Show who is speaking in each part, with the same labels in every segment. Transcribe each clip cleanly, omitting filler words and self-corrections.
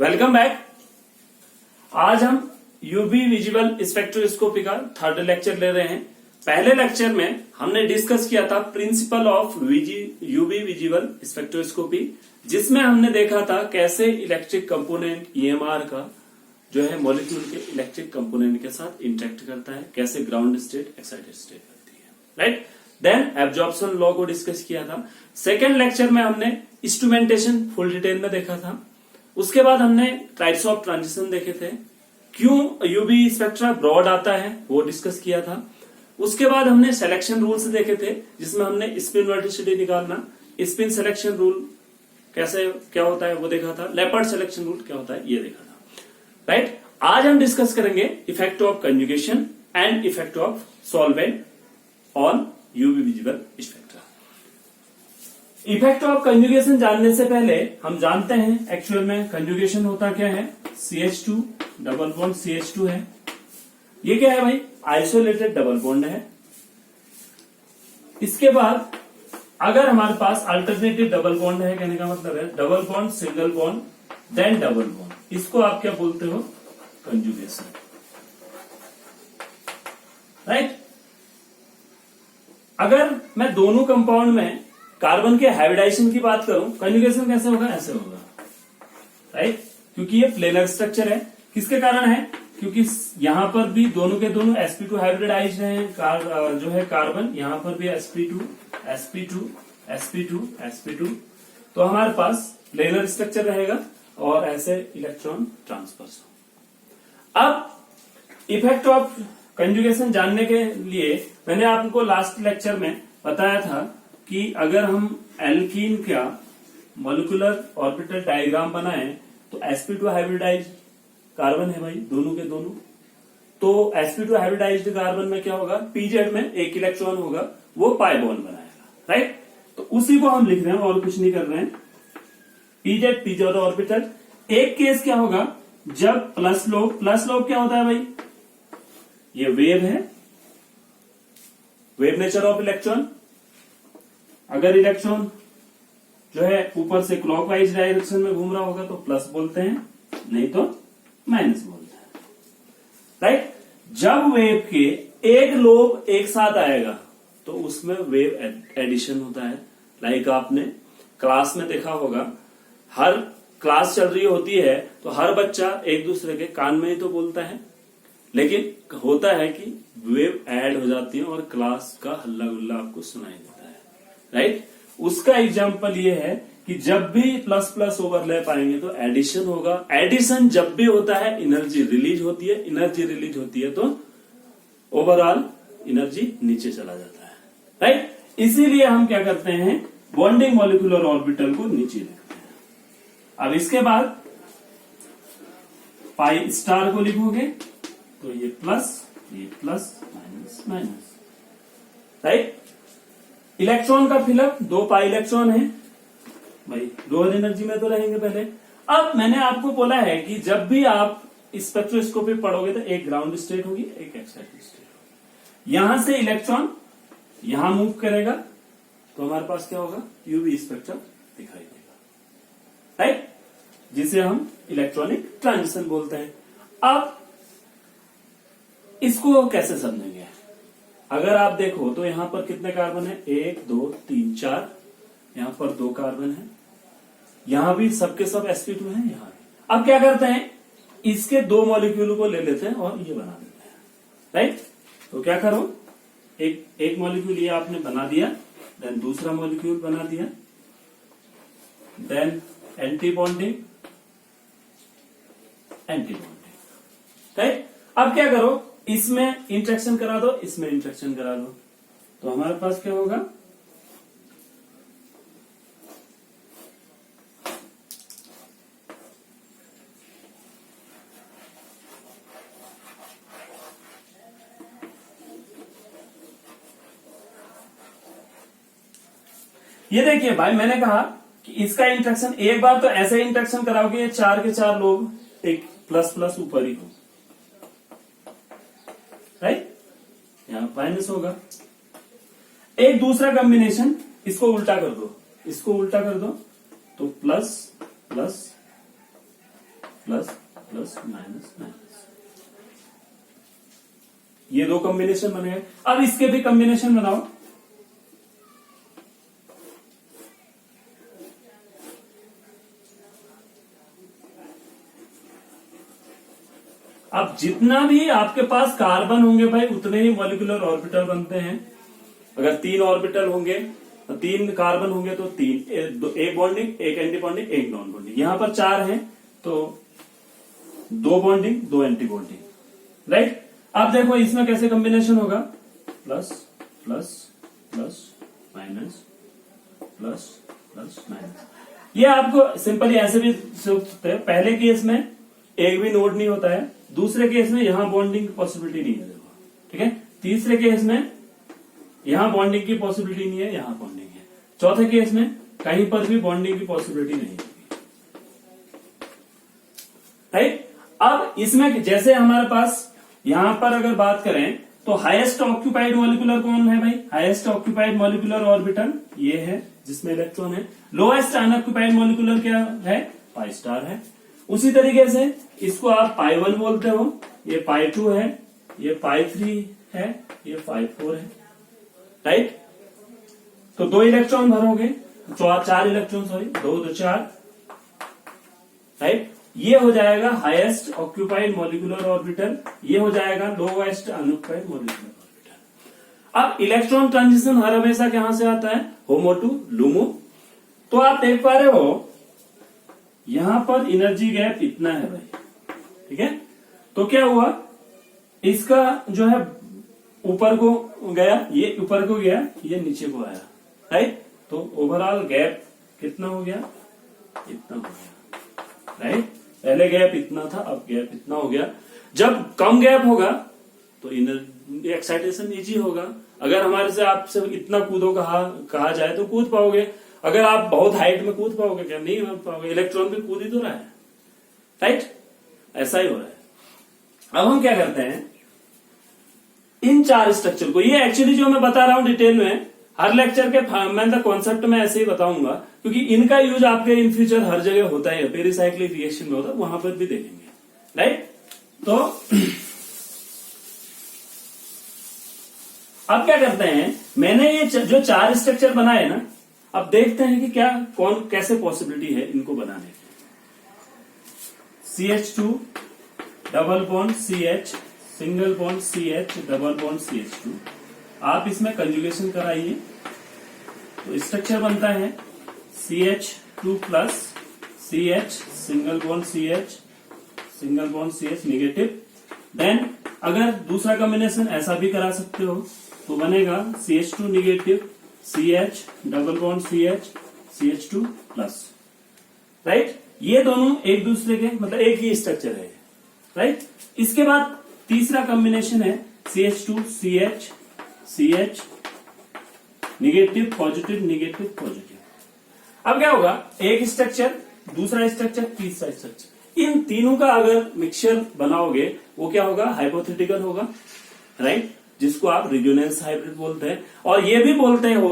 Speaker 1: Welcome back. आज हम UV visual spectroscopy का थर्ड लेक्चर ले रहे हैं। पहले लेक्चर में हमने डिस्कस किया था principle of UV visual spectroscopy, जिसमें हमने देखा था कैसे इलेक्ट्रिक कंपोनेंट ईएमआर का जो है मॉलिक्यूल के इलेक्ट्रिक कंपोनेंट के साथ इंटरेक्ट करता है, कैसे ग्राउंड स्टेट एक्साइटेड स्टेट करती है, राइट। देन एब्जॉर्प्शन लॉ को डिस्कस किया था। सेकेंड लेक्चर में हमने इंस्ट्रूमेंटेशन फुल डिटेल में देखा था। उसके बाद हमने टाइप्स ऑफ ट्रांजिशन देखे थे, क्यों यूवी स्पेक्ट्रा ब्रॉड आता है वो डिस्कस किया था। उसके बाद हमने सिलेक्शन रूल्स देखे थे, जिसमें हमने स्पिन वर्टिसिटी निकालना, स्पिन सिलेक्शन रूल कैसे क्या होता है वो देखा था, लेपर्ड सिलेक्शन रूल क्या होता है ये देखा था, राइट। आज हम डिस्कस करेंगे effect of conjugation and effect of solvent on UV visual spectra. Effect of conjugation जानने से पहले हम जानते हैं एक्चुअल में कंजुगेशन होता क्या है। CH2 डबल बॉन्ड CH2 है, ये क्या है भाई, आइसोलेटेड डबल बॉन्ड है। इसके बाद अगर हमारे पास अल्टरनेटिव डबल बॉन्ड है, कहने का मतलब है double bond single bond then double bond, इसको आप क्या बोलते हो, कंजुगेशन, राइट। अगर मैं दोनों कंपाउंड में कार्बन के हाइब्रिडाइजेशन की बात करूं, कंजुगेशन कैसे होगा, ऐसे होगा, राइट। क्योंकि ये प्लेनर स्ट्रक्चर है, किसके कारण है, क्योंकि यहां पर भी दोनों के दोनों sp2 हाइब्रिडाइज्ड हैं, जो है कार्बन, यहां पर भी sp2 sp2 sp2 sp2, तो हमारे पास प्लेनर स्ट्रक्चर रहेगा और ऐसे इलेक्ट्रॉन ट्रांसफर्स। अब इफेक्ट ऑफ कंजुगेशन जानने के लिए मैंने आपको लास्ट लेक्चर में बताया था कि अगर हम एल्कीन का मॉलिक्यूलर ऑर्बिटल डायग्राम बनाएं तो sp2 हाइब्रिडाइज्ड कार्बन है भाई, दोनों के दोनों, तो sp2 हाइब्रिडाइज्ड कार्बन में क्या होगा, pz में एक इलेक्ट्रॉन होगा, वो पाई बॉन्ड बनाएगा, राइट। तो उसी को हम लिख रहे हैं और कुछ नहीं कर रहे हैं। pz orbital. एक केस क्या होगा, जब प्लस लोब क्या होता है भाई, ये वेव है, वेव नेचर ऑफ इलेक्ट्रॉन। अगर इलेक्ट्रॉन जो है ऊपर से क्लॉकवाइज डायरेक्शन में घूम रहा होगा तो प्लस बोलते हैं, नहीं तो माइनस बोलते हैं, राइट। जब वेव के एक लोब एक साथ आएगा तो उसमें वेव एडिशन होता है। लाइक आपने क्लास में देखा होगा, हर क्लास चल रही होती है तो हर बच्चा एक दूसरे के कान में ही तो बोलता है, लेकिन होता है कि वेव ऐड हो जाती है और क्लास का हल्ला गुल्ला आपको सुनाई देता है, राइट। उसका एग्जाम्पल ये है कि जब भी प्लस प्लस ओवरलैप आएंगे तो एडिशन होगा। एडिशन जब भी होता है एनर्जी रिलीज होती है, एनर्जी रिलीज होती है तो ओवरऑल एनर्जी नीचे चला जाता है, राइट। इसीलिए हम क्या करते हैं, बॉन्डिंग मॉलिक्यूलर ऑर्बिटल को नीचे लिखते हैं। अब इसके बाद पाई स्टार को लिखोगे तो ये plus minus minus, right. Electron का फिलअप 2 पाई इलेक्ट्रॉन है भाई, लोअर एनर्जी में तो रहेंगे पहले। अब मैंने आपको बोला है कि जब भी आप स्पेक्ट्रोस्कोपी पढ़ोगे तो एक ग्राउंड स्टेट होगी, एक एक्साइटेड स्टेट होगी। यहां से इलेक्ट्रॉन यहां मूव करेगा तो हमारे पास क्या होगा, यूवी स्पेक्ट्रम दिखाई देगा, राइट, जिसे हम इलेक्ट्रॉनिक ट्रांजिशन बोलते हैं। अब इसको कैसे समझेंगे, अगर आप देखो तो यहां पर कितने कार्बन है, 1 2 3 4, यहां पर 2 कार्बन है, यहां भी सबके सब sp2 है, यहां भी। अब क्या करते हैं, इसके 2 मॉलिक्यूल को ले लेते हैं और ये बना देते हैं, राइट। तो क्या करो, एक मॉलिक्यूल ये आपने बना दिया, देन दूसरा मॉलिक्यूल बना दिया, देन एंटी बॉन्डिंग, राइट। अब क्या करो, इसमें इंट्रैक्शन करा दो, इसमें इंट्रैक्शन करा दो, तो हमारे पास क्या होगा, ये देखिए भाई, मैंने कहा कि इसका इंट्रैक्शन एक बार तो ऐसे इंट्रैक्शन कराओगे, ये 4 के 4 लोग एक प्लस प्लस ऊपर ही हो, राइट, यहां माइनस होगा। एक दूसरा कॉम्बिनेशन, इसको उल्टा कर दो, इसको उल्टा कर दो तो plus plus plus plus minus minus. ये दो कॉम्बिनेशन बने गए। अब इसके भी कॉम्बिनेशन बनाओ। अब जितना भी आपके पास कार्बन होंगे भाई उतने ही मॉलिक्यूलर ऑर्बिटल बनते हैं। अगर 3 ऑर्बिटल होंगे तो 3 कार्बन होंगे तो 3, एक बॉन्डिंग, एक एंटी बॉन्डिंग, एक नॉन बॉन्डिंग। यहां पर 4 हैं तो 2 बॉन्डिंग, 2 एंटी बॉन्डिंग, राइट। अब देखो इसमें कैसे कॉम्बिनेशन होगा, plus plus plus minus plus plus minus. ये आपको सिंपली ऐसे भी सोच सकते हैं। पहले केस में एक भी नोड नहीं होता है, दूसरे केस में यहां बॉन्डिंग की पॉसिबिलिटी नहीं है, देखो, ठीक है। तीसरे केस में यहां बॉन्डिंग की पॉसिबिलिटी नहीं है, यहां बॉन्डिंग है। चौथे केस में कहीं पर भी बॉन्डिंग की पॉसिबिलिटी नहीं है, राइट। अब इसमें जैसे हमारे पास यहां पर अगर बात करें तो हाईएस्ट ऑक्यूपाइड मॉलिक्यूलर कौन है भाई, हाईएस्ट ऑक्यूपाइड मॉलिक्यूलर ऑर्बिटल ये है जिसमें इलेक्ट्रॉन है। लोएस्ट अनऑक्यूपाइड मॉलिक्यूलर क्या है, पाई स्टार है। उसी तरीके से इसको आप पाई 1 बोलते हो, ये पाई 2 है, ये पाई 3 है, ये पाई 4 है, राइट। तो 2 इलेक्ट्रॉन भरोगे, 4 इलेक्ट्रॉन, सॉरी 2 2 4, राइट। ये हो जाएगा हाईएस्ट ऑक्यूपाइड मॉलिक्यूलर ऑर्बिटल, ये हो जाएगा लोएस्ट अनऑक्यूपाइड मॉलिक्यूलर ऑर्बिटल। अब इलेक्ट्रॉन ट्रांजिशन हर हमेशा कहां से आता है, होमो टू लूमो। तो आप देख पा रहे हो यहां पर एनर्जी गैप इतना है भाई, ठीक है। तो क्या हुआ, इसका जो है ऊपर को गया, ये ऊपर को गया, ये नीचे को आया, राइट। तो ओवरऑल गैप कितना हो गया, इतना हो गया, राइट। पहले गैप इतना था, अब गैप इतना हो गया। जब कम गैप होगा तो एक्साइटेशन इजी होगा। अगर हमारे से आपसे इतना कूदो कहा जाए तो कूद पाओगे। अगर आप बहुत हाइट में कूद पाओगे क्या, नहीं कूद पाओगे। इलेक्ट्रॉन भी कूद ही तो रहा है, राइट। ऐसा ही हो रहा है। अब हम क्या करते हैं, इन 4 स्ट्रक्चर को, ये एक्चुअली जो मैं बता रहा हूं डिटेल में, हर लेक्चर के मैं द कॉन्सेप्ट में ऐसे ही बताऊंगा, क्योंकि इनका यूज आपके इन फ्यूचर हर जगह होता है, पेरिसाइक्लिक रिएक्शन में होता है, वहां पर भी देखेंगे, राइट। तो अब क्या करते हैं, मैंने ये जो 4 स्ट्रक्चर बनाए ना, अब देखते हैं कि क्या कौन कैसे पॉसिबिलिटी है इनको बनाने की। CH2 double bond CH, single bond CH, double bond CH2। आप इसमें कंजुगेशन कराइए तो स्ट्रक्चर बनता है CH2 plus CH, single bond CH, single bond CH negative. Then अगर दूसरा कॉम्बिनेशन ऐसा भी करा सकते हो तो बनेगा CH2 negative CH, double bond CH, CH2 plus, right. ये दोनों एक दूसरे के मतलब एक ही स्ट्रक्चर है, राइट। इसके बाद तीसरा कॉम्बिनेशन है CH2 CH, CH negative positive, negative positive. अब क्या होगा, एक स्ट्रक्चर, दूसरा स्ट्रक्चर, तीसरा स्ट्रक्चर, इन तीनों का अगर मिक्सचर बनाओगे वो क्या होगा, हाइपोथेटिकल होगा, राइट, जिसको आप रिजोनेंस हाइब्रिड बोलते हैं। और ये भी बोलते हो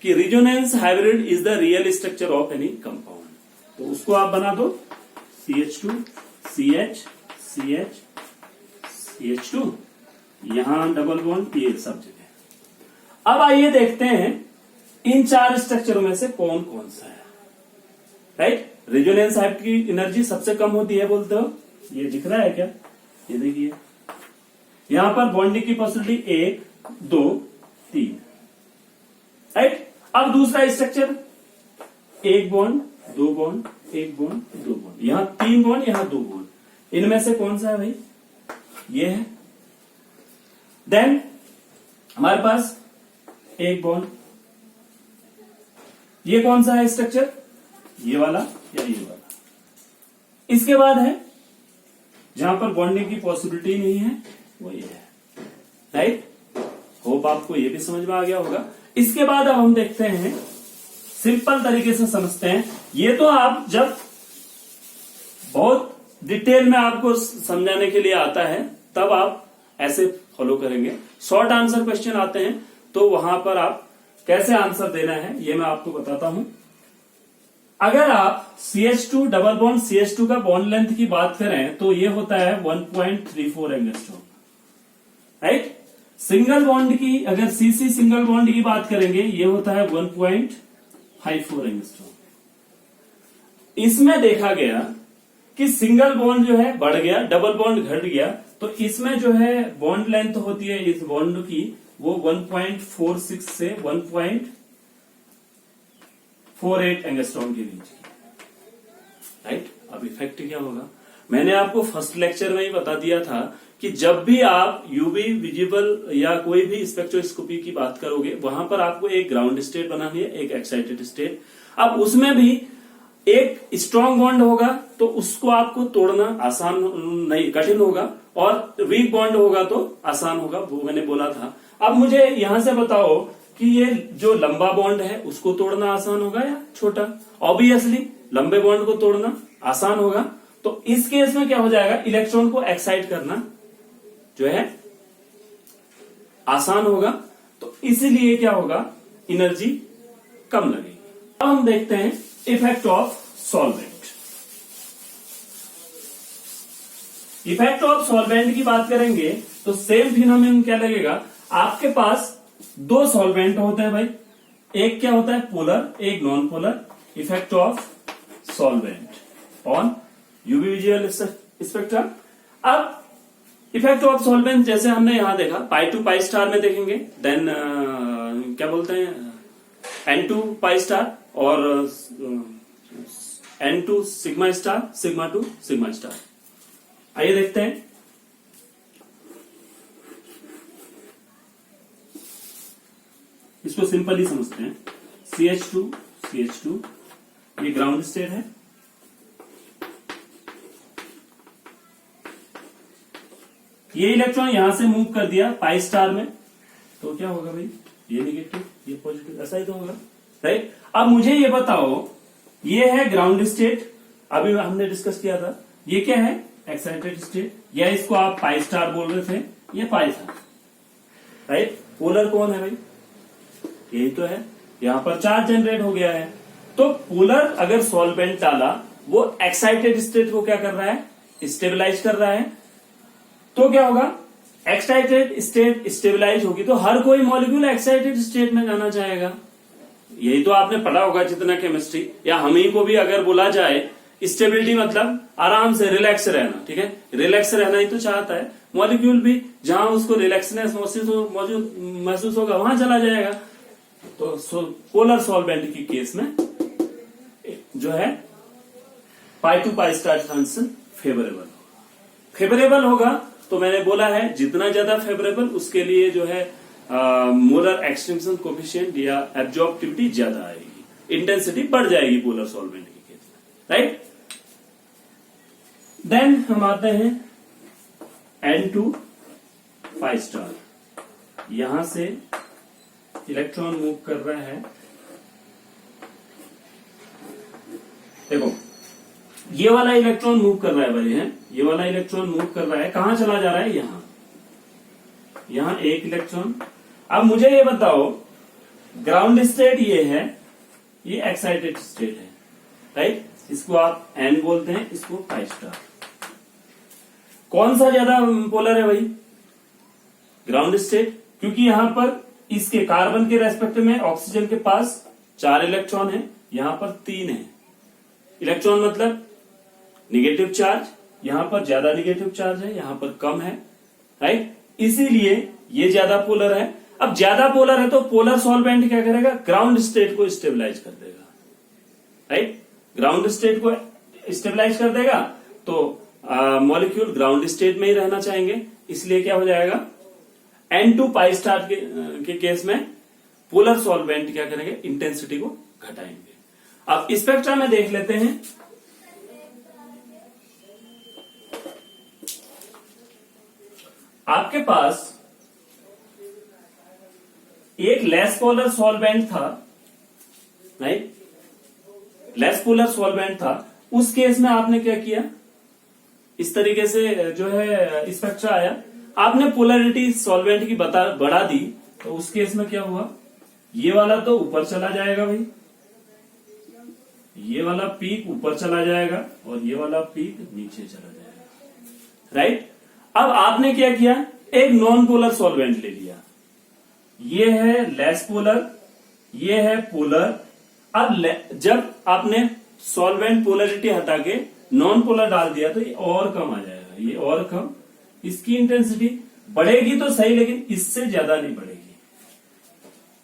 Speaker 1: कि resonance hybrid is the real structure of any compound. तो उसको आप बना दो CH2 CH CH CH2, यहां डबल बॉन्ड, ये सब जगह। अब आइए देखते हैं इन 4 स्ट्रक्चरों में से कौन कौन सा है, राइट। रिजोनेंस हाइब्रिड की एनर्जी सबसे कम होती है बोलते हो, ये दिख रहा है क्या, ये देखिए यहां पर बॉन्डिंग की पॉसिबिलिटी 1 2 3, राइट। अब दूसरा structure, 1 bond 2 bond, 1 bond 2 bond, यहां 3 बॉन्ड, यहां 2 बॉन्ड। इनमें से कौन सा है भाई, ये है। देन हमारे पास 1 बॉन्ड, ये कौन सा है स्ट्रक्चर, ये वाला या ये वाला। इसके बाद है जहां पर बॉन्डिंग की पॉसिबिलिटी नहीं है, वो ये है, राइट। होप आपको ये भी समझ में आ गया होगा। इसके बाद अब हम देखते हैं, सिंपल तरीके से समझते हैं। ये तो आप जब बहुत डिटेल में आपको समझाने के लिए आता है तब आप ऐसे फॉलो करेंगे। शॉर्ट आंसर क्वेश्चन आते हैं तो वहां पर आप कैसे आंसर देना है ये मैं आपको बताता हूं। अगर आप CH2 डबल बॉन्ड CH2 का बॉन्ड लेंथ की बात करें तो ये होता है 1.34 एंगस्ट्रॉम, राइट। सिंगल बॉन्ड की अगर CC सिंगल बॉन्ड की बात करेंगे ये होता है 1.54 एंगस्ट्रॉम। इसमें देखा गया कि सिंगल बॉन्ड जो है बढ़ गया, डबल बॉन्ड घट गया, तो इसमें जो है बॉन्ड लेंथ होती है इस बॉन्ड की वो 1.46 से 1.48 एंगस्ट्रॉम के बीच की, राइट। अब इफेक्ट क्या होगा, मैंने आपको फर्स्ट लेक्चर में ही बता दिया था कि जब भी आप यूवी विजिबल या कोई भी स्पेक्ट्रोस्कोपी की बात करोगे वहां पर आपको एक ग्राउंड स्टेट बनानी है, एक एक्साइटेड स्टेट। अब उसमें भी एक स्ट्रॉन्ग बॉन्ड होगा तो उसको आपको तोड़ना आसान नहीं, कठिन होगा, और वीक बॉन्ड होगा तो आसान होगा, वो मैंने बोला था। अब मुझे यहां से बताओ कि ये जो लंबा बॉन्ड है उसको तोड़ना आसान होगा या छोटा? ऑब्वियसली लंबे बॉन्ड को तोड़ना आसान होगा। तो इस केस में क्या हो जाएगा, इलेक्ट्रॉन को एक्साइट करना जो है आसान होगा, तो इसीलिए क्या होगा, एनर्जी कम लगेगी। अब हम देखते हैं effect of solvent. Effect of solvent की बात करेंगे तो सेम फिनोमेनन क्या लगेगा, आपके पास दो सॉल्वेंट होते हैं भाई, एक क्या होता है पोलर, एक non polar. Effect of solvent on UV visual spectrum. अब इफेक्ट ऑफ सॉल्वेंट जैसे हमने यहां देखा पाई टू पाई स्टार में देखेंगे, देन क्या बोलते हैं N2 पाई स्टार और N2 sigma star, sigma 2 sigma star. आइए देखते हैं। इसको सिंपली समझते हैं। CH2 ये ग्राउंड स्टेट है, ये इलेक्ट्रॉन यहां से मूव कर दिया पाई स्टार में, तो क्या होगा भाई, ये नेगेटिव ये पॉजिटिव, ऐसा ही तो होगा, राइट। अब मुझे ये बताओ, ये है ग्राउंड स्टेट, अभी हमने डिस्कस किया था, ये क्या है एक्साइटेड स्टेट, या इसको आप पाई स्टार बोल रहे थे, ये पाई था, राइट। पोलर कौन है भाई, यही तो है, यहां पर चार्ज जनरेट हो गया है। तो पोलर अगर सॉल्वेंट डाला वो एक्साइटेड स्टेट को क्या कर रहा है, स्टेबलाइज कर रहा है, तो क्या होगा, एक्साइटेड स्टेट स्टेबलाइज होगी तो हर कोई मॉलिक्यूल एक्साइटेड स्टेट में जाना चाहेगा। यही तो आपने पढ़ा होगा जितना केमिस्ट्री, या हम ही को भी अगर बोला जाए स्टेबिलिटी मतलब आराम से रिलैक्स रहना, ठीक है, रिलैक्स रहना ही तो चाहता है मॉलिक्यूल भी, जहां उसको रिलैक्सनेस महसूस होगा वहां चला जाएगा। तो पोलर सॉल्वेंट की केस में जो है pi to pi star transition favourable होगा। तो मैंने बोला है जितना ज्यादा फेवरेबल उसके लिए जो है मोलर एक्सटिंक्शन कोफिशिएंट या एब्जॉर्प्टिविटी ज्यादा आएगी, इंटेंसिटी बढ़ जाएगी पोलर सॉल्वेंट की केस में, राइट। देन हम आते हैं N2 पाई स्टार, यहां से इलेक्ट्रॉन मूव कर रहा है, देखो ये वाला इलेक्ट्रॉन मूव कर रहा है भाई, है ये वाला इलेक्ट्रॉन मूव कर रहा है, कहां चला जा रहा है, यहां एक इलेक्ट्रॉन। अब मुझे ये बताओ, ग्राउंड स्टेट ये है, ये एक्साइटेड स्टेट है, राइट, इसको आप N बोलते हैं, इसको पाई स्टार। कौन सा ज्यादा पोलर है भाई, ग्राउंड स्टेट, क्योंकि यहां पर इसके कार्बन के रेस्पेक्ट में ऑक्सीजन के पास 4 इलेक्ट्रॉन है, यहां पर 3 है। इलेक्ट्रॉन मतलब निगेटिव चार्ज, यहां पर ज्यादा निगेटिव चार्ज है, यहां पर कम है, राइट, इसीलिए ये ज्यादा पोलर है। अब ज्यादा पोलर है तो पोलर सॉल्वेंट क्या करेगा, ग्राउंड स्टेट को स्टेबलाइज कर देगा, राइट, ग्राउंड स्टेट को स्टेबलाइज कर देगा, तो मॉलिक्यूल ग्राउंड स्टेट में ही रहना चाहेंगे, इसलिए क्या हो जाएगा, N2 पाई स्टार के केस में पोलर सॉल्वेंट क्या करेंगे, इंटेंसिटी को घटाएंगे। अब स्पेक्ट्रा में देख लेते हैं, आपके पास एक लेस पोलर सॉल्वेंट था, राइट, लेस पोलर सॉल्वेंट था, उस केस में आपने क्या किया, इस तरीके से जो है स्पेक्ट्रा आया, आपने पोलैरिटी सॉल्वेंट की बढ़ा दी, तो उस केस में क्या हुआ, ये वाला तो ऊपर चला जाएगा भाई, ये वाला पीक ऊपर चला जाएगा और ये वाला पीक नीचे चला जाएगा, राइट। अब आपने क्या किया, एक नॉन पोलर सॉल्वेंट ले लिया, ये है लेस पोलर, ये है पोलर। अब जब आपने सॉल्वेंट पोलरिटी हटा के नॉन पोलर डाल दिया तो ये और कम आ जाएगा, ये और कम, इसकी इंटेंसिटी बढ़ेगी तो सही, लेकिन इससे ज्यादा नहीं बढ़ेगी,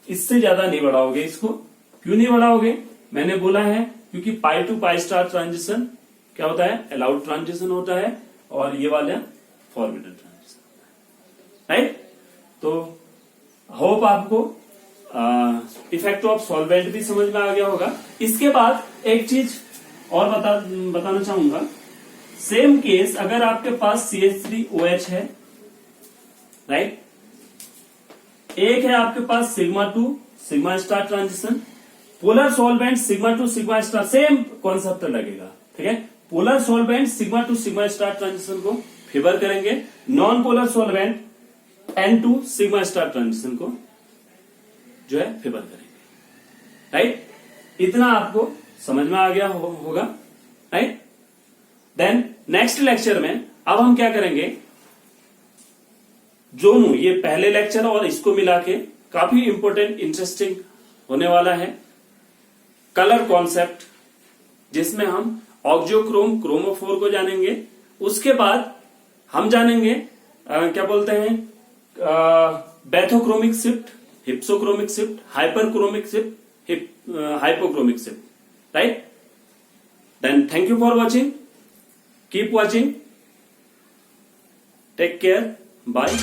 Speaker 1: इससे ज्यादा नहीं बढ़ाओगे इसको। क्यों नहीं बढ़ाओगे, मैंने बोला है क्योंकि पाई टू पाई स्टार ट्रांजिशन क्या होता है, अलाउड ट्रांजिशन होता है, और ये वाला फॉरबिडन ट्रांजिशन होता है, राइट। तो होप आपको इफेक्ट ऑफ सॉल्वेंट भी समझ में आ गया होगा। इसके बाद एक चीज और बताना चाहूंगा, सेम केस अगर आपके पास CH3OH है, राइट, एक है आपके पास sigma to sigma star transition, polar solvent sigma to sigma star, same concept लगेगा, ठीक है। Polar solvent sigma to sigma star transition को फेवर करेंगे, non polar solvent N2 sigma star transition को जो है फेवर करेंगे, राइट। इतना आपको समझ में आ गया होगा, राइट। देन नेक्स्ट लेक्चर में अब हम क्या करेंगे, दोनों ये पहले लेक्चर और इसको मिला के काफी इंपॉर्टेंट इंटरेस्टिंग होने वाला है कलर कॉन्सेप्ट, जिसमें हम ऑक्जियोक्रोम क्रोमोफोर को जानेंगे। उसके बाद हम जानेंगे क्या बोलते हैं, bathochromic shift, hypsochromic shift, hyperchromic shift, hypochromic shift, right. Then thank you for watching, keep watching, take care, bye.